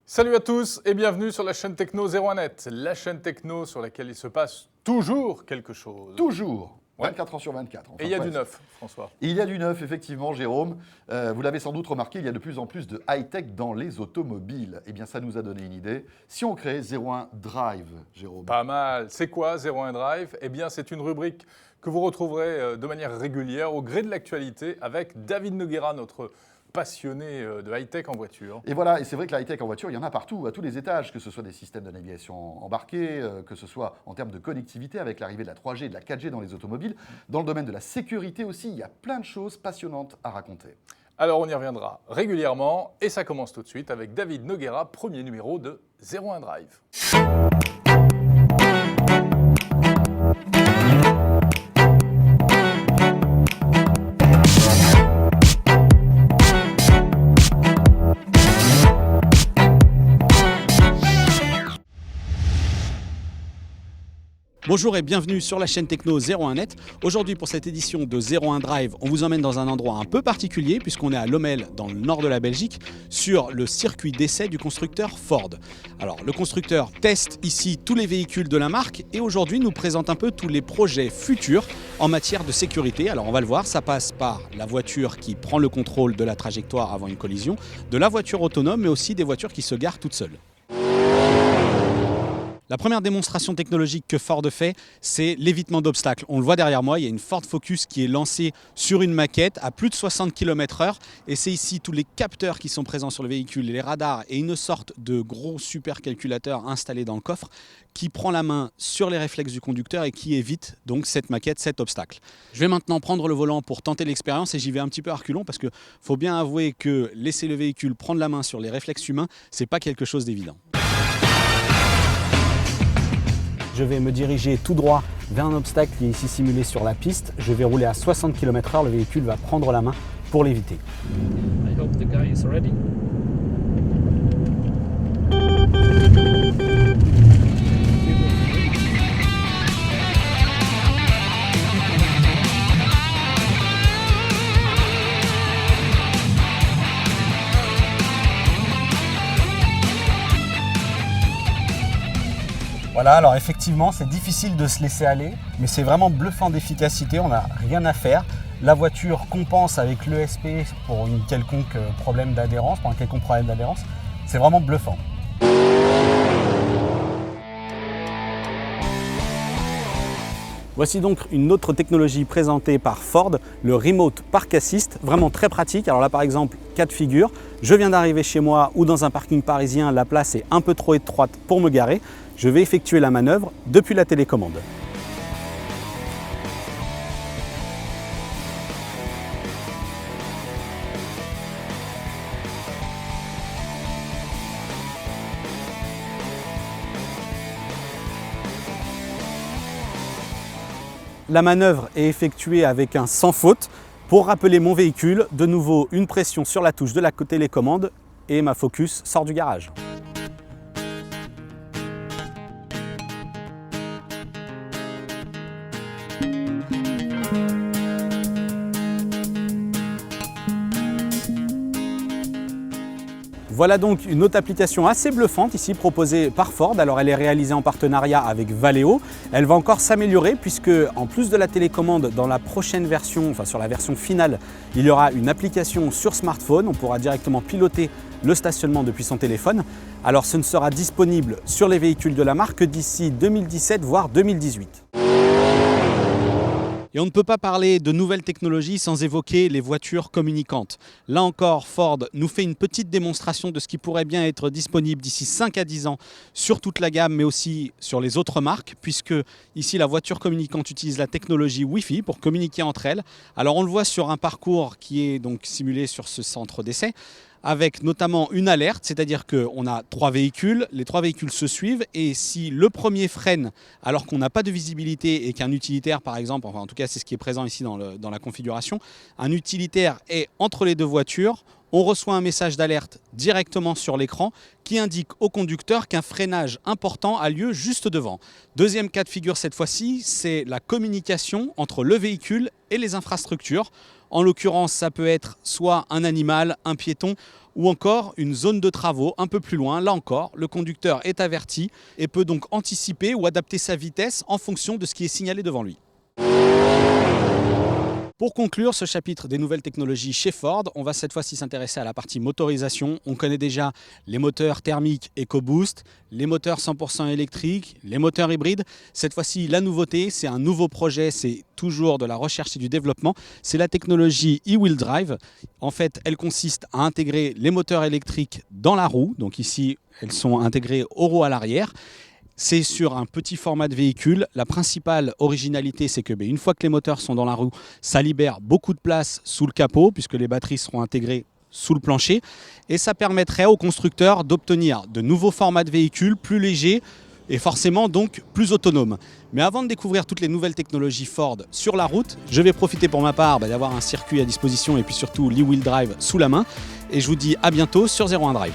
Salut à tous et bienvenue sur la chaîne Techno 01net, la chaîne techno sur laquelle il se passe toujours quelque chose. Toujours, Ouais. 24 heures sur 24. Et il y a du presque. neuf, François. Il y a du neuf, effectivement, Jérôme. Vous l'avez sans doute remarqué, il y a de plus en plus de high-tech dans les automobiles. Eh bien, ça nous a donné une idée. Si on crée 01 Drive, Jérôme. Pas mal. C'est quoi 01 Drive? Eh bien, c'est une rubrique que vous retrouverez de manière régulière au gré de l'actualité avec David Noguera, notre passionné de high-tech en voiture. Et voilà, et c'est vrai que la high-tech en voiture, il y en a partout, à tous les étages, que ce soit des systèmes de navigation embarqués, que ce soit en termes de connectivité avec l'arrivée de la 3G et de la 4G dans les automobiles. Dans le domaine de la sécurité aussi, il y a plein de choses passionnantes à raconter. Alors, on y reviendra régulièrement et ça commence tout de suite avec David Noguera, premier numéro de 01 Drive. Bonjour et bienvenue sur la chaîne Techno 01net. Aujourd'hui pour cette édition de 01 Drive, on vous emmène dans un endroit un peu particulier puisqu'on est à Lommel dans le nord de la Belgique sur le circuit d'essai du constructeur Ford. Alors le constructeur teste ici tous les véhicules de la marque et aujourd'hui nous présente un peu tous les projets futurs en matière de sécurité. Alors on va le voir, ça passe par la voiture qui prend le contrôle de la trajectoire avant une collision, de la voiture autonome mais aussi des voitures qui se garent toutes seules. La première démonstration technologique que Ford fait, c'est l'évitement d'obstacles. On le voit derrière moi, il y a une Ford Focus qui est lancée sur une maquette à plus de 60 km/h. Et c'est ici tous les capteurs qui sont présents sur le véhicule, les radars et une sorte de gros supercalculateur installé dans le coffre qui prend la main sur les réflexes du conducteur et qui évite donc cette maquette, cet obstacle. Je vais maintenant prendre le volant pour tenter l'expérience et j'y vais un petit peu à reculons parce qu'il faut bien avouer que laisser le véhicule prendre la main sur les réflexes humains, c'est pas quelque chose d'évident. Je vais me diriger tout droit vers un obstacle qui est ici simulé sur la piste. Je vais rouler à 60 km/h, le véhicule va prendre la main pour l'éviter. I hope the guy is ready. Voilà, alors effectivement, c'est difficile de se laisser aller, mais c'est vraiment bluffant d'efficacité, on n'a rien à faire. La voiture compense avec l'ESP pour une quelconque problème d'adhérence, pour un quelconque problème d'adhérence. C'est vraiment bluffant. Voici donc une autre technologie présentée par Ford, le Remote Park Assist, vraiment très pratique. Alors là par exemple, cas de figure, je viens d'arriver chez moi ou dans un parking parisien, la place est un peu trop étroite pour me garer. Je vais effectuer la manœuvre depuis la télécommande. La manœuvre est effectuée avec un sans faute. Pour rappeler mon véhicule, de nouveau une pression sur la touche de la télécommande et ma Focus sort du garage. Voilà donc une autre application assez bluffante ici proposée par Ford. Alors elle est réalisée en partenariat avec Valeo. Elle va encore s'améliorer puisque en plus de la télécommande dans la prochaine version, enfin sur la version finale, il y aura une application sur smartphone. On pourra directement piloter le stationnement depuis son téléphone. Alors ce ne sera disponible sur les véhicules de la marque que d'ici 2017 voire 2018. Et on ne peut pas parler de nouvelles technologies sans évoquer les voitures communicantes. Là encore, Ford nous fait une petite démonstration de ce qui pourrait bien être disponible d'ici 5 à 10 ans sur toute la gamme, mais aussi sur les autres marques, puisque ici la voiture communicante utilise la technologie Wi-Fi pour communiquer entre elles. Alors on le voit sur un parcours qui est donc simulé sur ce centre d'essai, avec notamment une alerte, c'est-à-dire qu'on a 3 véhicules, les 3 véhicules se suivent et si le premier freine alors qu'on n'a pas de visibilité et qu'un utilitaire par exemple, enfin en tout cas c'est ce qui est présent ici dans la configuration, un utilitaire est entre les deux voitures, On reçoit un message d'alerte directement sur l'écran qui indique au conducteur qu'un freinage important a lieu juste devant. Deuxième cas de figure cette fois-ci, c'est la communication entre le véhicule et les infrastructures. En l'occurrence, ça peut être soit un animal, un piéton ou encore une zone de travaux un peu plus loin. Là encore, le conducteur est averti et peut donc anticiper ou adapter sa vitesse en fonction de ce qui est signalé devant lui. Pour conclure ce chapitre des nouvelles technologies chez Ford, on va cette fois-ci s'intéresser à la partie motorisation. On connaît déjà les moteurs thermiques EcoBoost, les moteurs 100% électriques, les moteurs hybrides. Cette fois-ci, la nouveauté, c'est un nouveau projet, c'est toujours de la recherche et du développement. C'est la technologie e-wheel drive. En fait, elle consiste à intégrer les moteurs électriques dans la roue. Donc ici, elles sont intégrées au roue à l'arrière. C'est sur un petit format de véhicule. La principale originalité, c'est que une fois que les moteurs sont dans la roue, ça libère beaucoup de place sous le capot puisque les batteries seront intégrées sous le plancher. Et ça permettrait aux constructeurs d'obtenir de nouveaux formats de véhicules plus légers et forcément donc plus autonomes. Mais avant de découvrir toutes les nouvelles technologies Ford sur la route, je vais profiter pour ma part d'avoir un circuit à disposition et puis surtout l'e-wheel drive sous la main. Et je vous dis à bientôt sur 01 Drive.